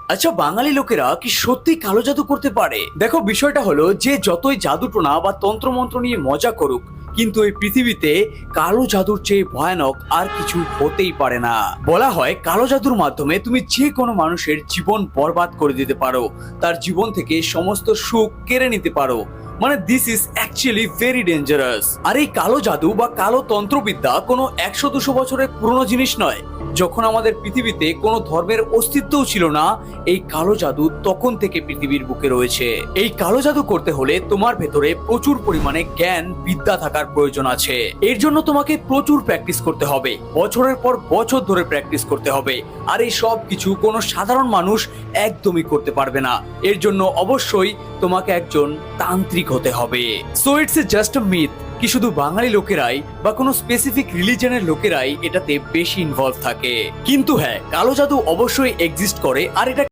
আচ্ছা, বাঙালি লোকেরা কি সত্যি কালো জাদু করতে পারে? দেখো, বিষয়টা হলো যে যতই জাদুটোনা বা তন্ত্রমন্ত্র নিয়ে মজা করুক, কিন্তু এই পৃথিবীতে কালো জাদুর চেয়ে ভয়ানক আর কিছু হতেই পারে না। বলা হয় কালো জাদুর মাধ্যমে তুমি যে কোনো মানুষের জীবন বরবাদ করে দিতে পারো, তার জীবন থেকে সমস্ত সুখ কেড়ে নিতে পারো। মানে this is actually very dangerous. আর এই কালো জাদু বা কালো তন্ত্রবিদ্যা কোনো 100-200 বছরের পুরনো জিনিস নয়। যখন আমাদের পৃথিবীতে কোনো ধর্মের অস্তিত্বও ছিল না, এই কালো জাদু তখন থেকে পৃথিবীর বুকে রয়েছে। এই কালো জাদু করতে হলে তোমার ভেতরে প্রচুর পরিমাণে জ্ঞান বিদ্যা থাকার প্রয়োজন আছে। এর জন্য তোমাকে প্রচুর প্র্যাকটিস করতে হবে, বছরের পর বছর ধরে প্র্যাকটিস করতে হবে। আর এই সব কিছু কোনো সাধারণ মানুষ একদমই করতে পারবে না। এর জন্য অবশ্যই তোমাকে একজন তান্ত্রিক হতে হবে। So it's just a myth কি শুধু বাঙালি লোকেরাই বা কোনো স্পেসিফিক রিলিজনের লোকেরাই এটাতে বেশি ইনভলভ থাকে। কিন্তু হ্যাঁ, কালো জাদু অবশ্যই এক্সিস্ট করে, আর এটা